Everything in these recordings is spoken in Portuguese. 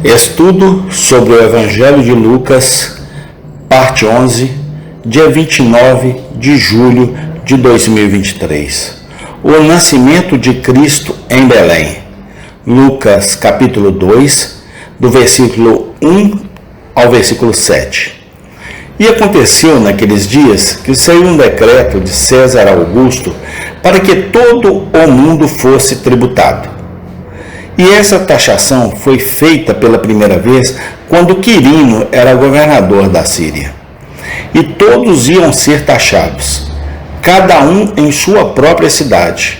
Estudo sobre o Evangelho de Lucas, parte 11, dia 29 de julho de 2023. O nascimento de Cristo em Belém. Lucas, capítulo 2, do versículo 1 ao versículo 7. E aconteceu naqueles dias que saiu um decreto de César Augusto para que todo o mundo fosse tributado. E essa taxação foi feita pela primeira vez quando Quirino era governador da Síria. E todos iam ser taxados, cada um em sua própria cidade.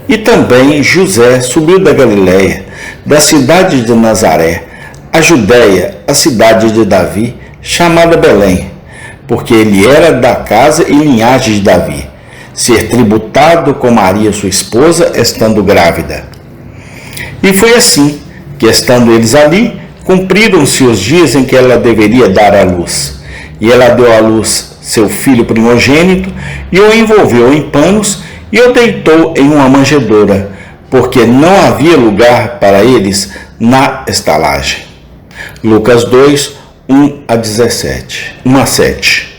E também José subiu da Galiléia, da cidade de Nazaré, a Judéia, a cidade de Davi, chamada Belém, porque ele era da casa e linhagem de Davi, ser tributado com Maria sua esposa, estando grávida. E foi assim que, estando eles ali, cumpriram-se os dias em que ela deveria dar à luz. E ela deu à luz seu filho primogênito, e o envolveu em panos, e o deitou em uma manjedoura, porque não havia lugar para eles na estalagem. Lucas 2, 1 a 7.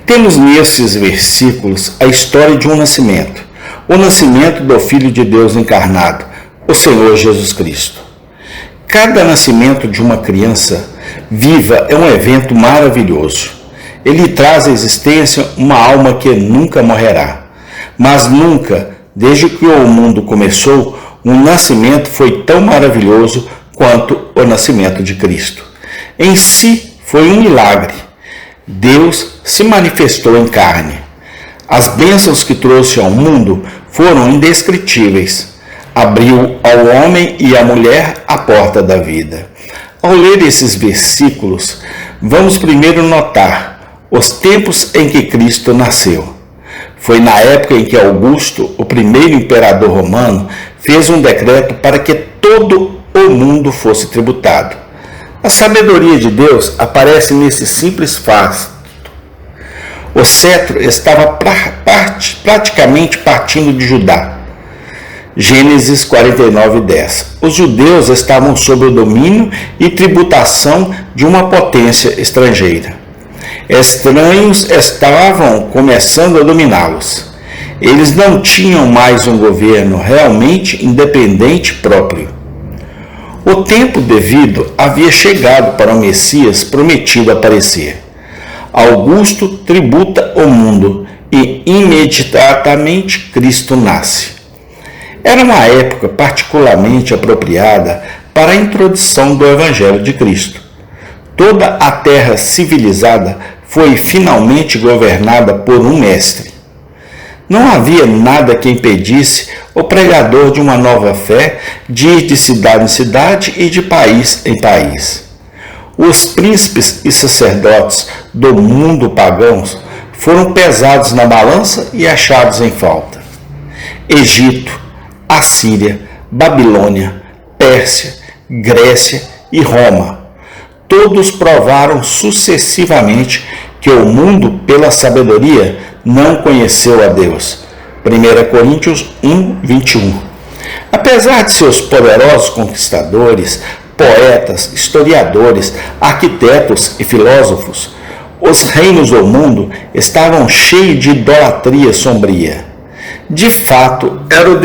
Temos nesses versículos a história de um nascimento, o nascimento do Filho de Deus encarnado, o Senhor Jesus Cristo. Cada nascimento de uma criança viva é um evento maravilhoso. Ele traz à existência uma alma que nunca morrerá. Mas nunca, desde que o mundo começou, um nascimento foi tão maravilhoso quanto o nascimento de Cristo. Em si, foi um milagre. Deus se manifestou em carne. As bênçãos que trouxe ao mundo foram indescritíveis. Abriu ao homem e à mulher a porta da vida. Ao ler esses versículos, vamos primeiro notar os tempos em que Cristo nasceu. Foi na época em que Augusto, o primeiro imperador romano, fez um decreto para que todo o mundo fosse tributado. A sabedoria de Deus aparece nesse simples fato. O cetro estava praticamente partindo de Judá. Gênesis 49:10. Os judeus estavam sob o domínio e tributação de uma potência estrangeira. Estranhos estavam começando a dominá-los. Eles não tinham mais um governo realmente independente próprio. O tempo devido havia chegado para o Messias prometido aparecer. Augusto tributa o mundo e imediatamente Cristo nasce. Era uma época particularmente apropriada para a introdução do Evangelho de Cristo. Toda a terra civilizada foi finalmente governada por um mestre. Não havia nada que impedisse o pregador de uma nova fé de ir de cidade em cidade e de país em país. Os príncipes e sacerdotes do mundo pagãos foram pesados na balança e achados em falta. Egito, Assíria, Babilônia, Pérsia, Grécia e Roma. Todos provaram sucessivamente que o mundo, pela sabedoria, não conheceu a Deus. 1 Coríntios 1, 21. Apesar de seus poderosos conquistadores, poetas, historiadores, arquitetos e filósofos, os reinos do mundo estavam cheios de idolatria sombria. De fato, era o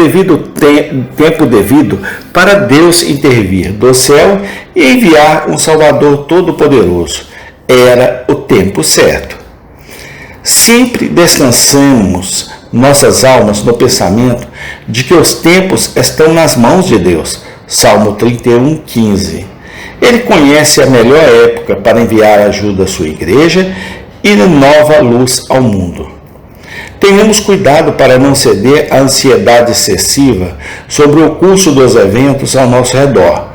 tempo devido para Deus intervir do céu e enviar um Salvador todo-poderoso. Era o tempo certo. Sempre descansamos nossas almas no pensamento de que os tempos estão nas mãos de Deus. Salmo 31, 15. Ele conhece a melhor época para enviar ajuda à sua igreja e nova luz ao mundo. Tenhamos cuidado para não ceder à ansiedade excessiva sobre o curso dos eventos ao nosso redor,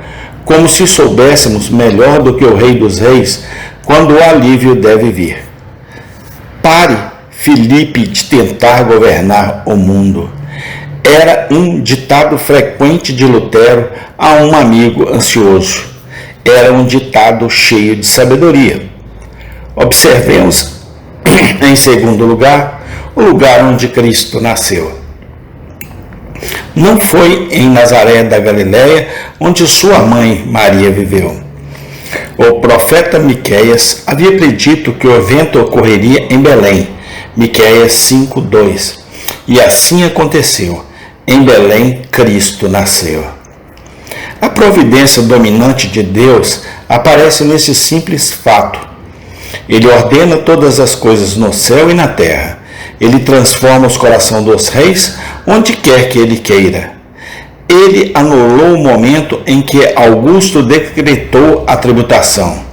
como se soubéssemos melhor do que o Rei dos Reis quando o alívio deve vir. Pare, Filipe, de tentar governar o mundo. Era um ditado frequente de Lutero a um amigo ansioso. Era um ditado cheio de sabedoria. Observemos, em segundo lugar, o lugar onde Cristo nasceu. Não foi em Nazaré da Galileia, onde sua mãe Maria viveu. O profeta Miqueias havia predito que o evento ocorreria em Belém, Miqueias 5:2. E assim aconteceu. Em Belém, Cristo nasceu. A providência dominante de Deus aparece nesse simples fato. Ele ordena todas as coisas no céu e na terra. Ele transforma os corações dos reis onde quer que ele queira. Ele anulou o momento em que Augusto decretou a tributação.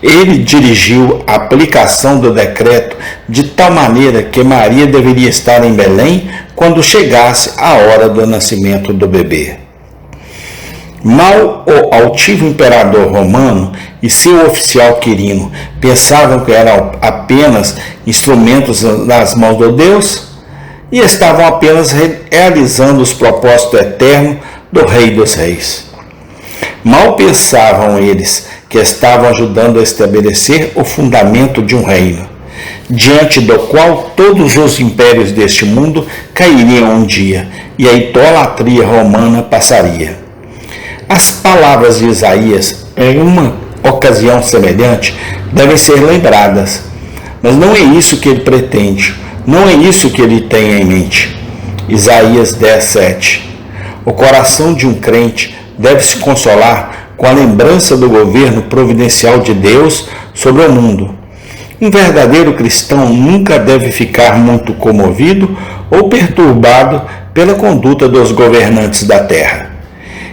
Ele dirigiu a aplicação do decreto de tal maneira que Maria deveria estar em Belém quando chegasse a hora do nascimento do bebê. Mal o altivo imperador romano e seu oficial Quirino pensavam que eram apenas instrumentos nas mãos de Deus e estavam apenas realizando os propósitos eternos do Rei dos Reis. Mal pensavam eles que estavam ajudando a estabelecer o fundamento de um reino, diante do qual todos os impérios deste mundo cairiam um dia e a idolatria romana passaria. As palavras de Isaías, em uma ocasião semelhante, devem ser lembradas, mas não é isso que ele pretende, não é isso que ele tem em mente. Isaías 10:7. O coração de um crente deve se consolar com a lembrança do governo providencial de Deus sobre o mundo. Um verdadeiro cristão nunca deve ficar muito comovido ou perturbado pela conduta dos governantes da terra.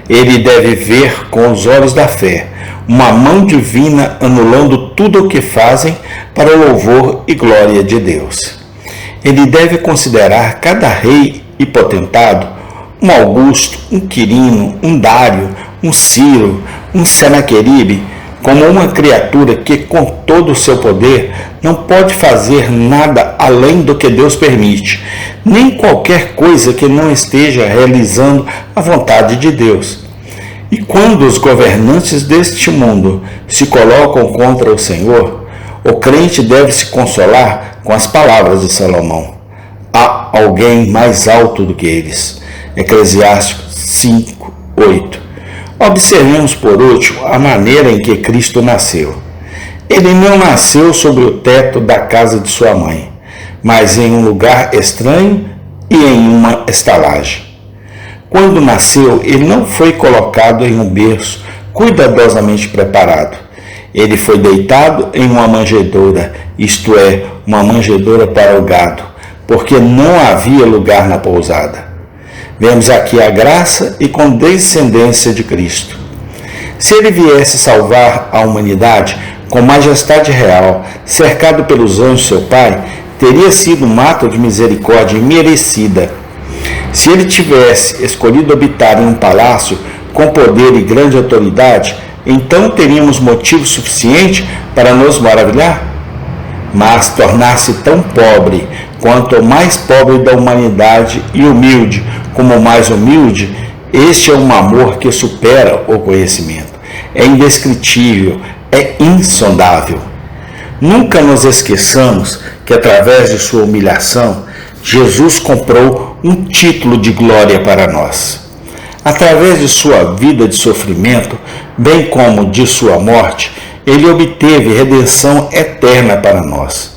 Ele deve ver com os olhos da fé uma mão divina anulando tudo o que fazem para o louvor e glória de Deus. Ele deve considerar cada rei e potentado, um Augusto, um Quirino, um Dário, um Ciro, um Senaqueribe, como uma criatura que, com todo o seu poder, não pode fazer nada além do que Deus permite, nem qualquer coisa que não esteja realizando a vontade de Deus. E quando os governantes deste mundo se colocam contra o Senhor, o crente deve se consolar com as palavras de Salomão. Há alguém mais alto do que eles. Eclesiásticos 5:8. Observemos por último a maneira em que Cristo nasceu. Ele não nasceu sobre o teto da casa de sua mãe, mas em um lugar estranho e em uma estalagem. Quando nasceu, ele não foi colocado em um berço cuidadosamente preparado. Ele foi deitado em uma manjedoura, isto é, uma manjedoura para o gado, porque não havia lugar na pousada. Vemos aqui a graça e condescendência de Cristo. Se ele viesse salvar a humanidade com majestade real, cercado pelos anjos seu Pai, teria sido um ato de misericórdia imerecida. Se ele tivesse escolhido habitar em um palácio com poder e grande autoridade, então teríamos motivo suficiente para nos maravilhar? Mas tornar-se tão pobre quanto o mais pobre da humanidade e humilde como o mais humilde, este é um amor que supera o conhecimento. É indescritível, é insondável. Nunca nos esqueçamos que através de sua humilhação, Jesus comprou um título de glória para nós. Através de sua vida de sofrimento, bem como de sua morte, ele obteve redenção eterna para nós.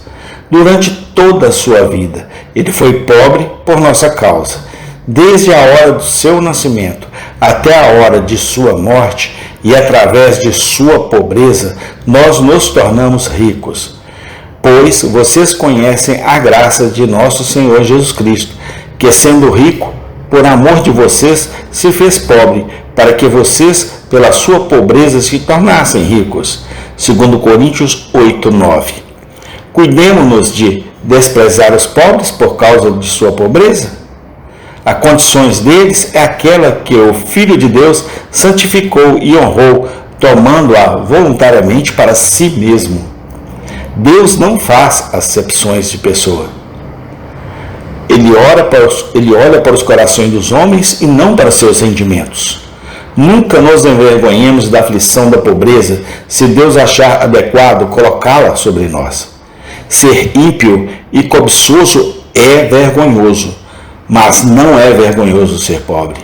Durante toda a sua vida, ele foi pobre por nossa causa. Desde a hora do seu nascimento até a hora de sua morte, e através de sua pobreza, nós nos tornamos ricos. Pois vocês conhecem a graça de nosso Senhor Jesus Cristo, que sendo rico, por amor de vocês, se fez pobre, para que vocês, pela sua pobreza, se tornassem ricos. 2 Coríntios 8:9. Cuidemos-nos de desprezar os pobres por causa de sua pobreza? A condições deles é aquela que o Filho de Deus santificou e honrou, tomando-a voluntariamente para si mesmo. Deus não faz acepções de pessoa. Ele olha para os corações dos homens e não para seus rendimentos. Nunca nos envergonhemos da aflição da pobreza, se Deus achar adequado colocá-la sobre nós. Ser ímpio e cobiçoso é vergonhoso. mas não é vergonhoso ser pobre.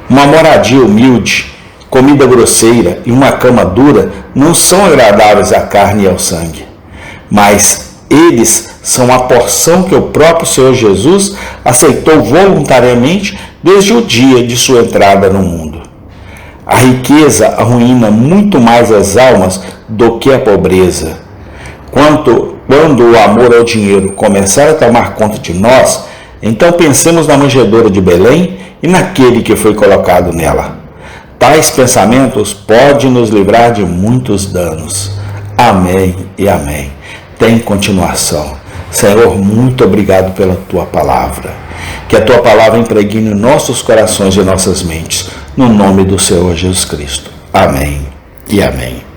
Uma moradia humilde, comida grosseira e uma cama dura não são agradáveis à carne e ao sangue, mas eles são a porção que o próprio Senhor Jesus aceitou voluntariamente desde o dia de sua entrada no mundo. A riqueza arruína muito mais as almas do que a pobreza. Quando o amor ao dinheiro começar a tomar conta de nós, então pensemos na manjedoura de Belém e naquele que foi colocado nela. Tais pensamentos podem nos livrar de muitos danos. Amém e amém. Tem continuação. Senhor, muito obrigado pela Tua palavra. Que a Tua palavra impregne nossos corações e nossas mentes. No nome do Senhor Jesus Cristo. Amém e amém.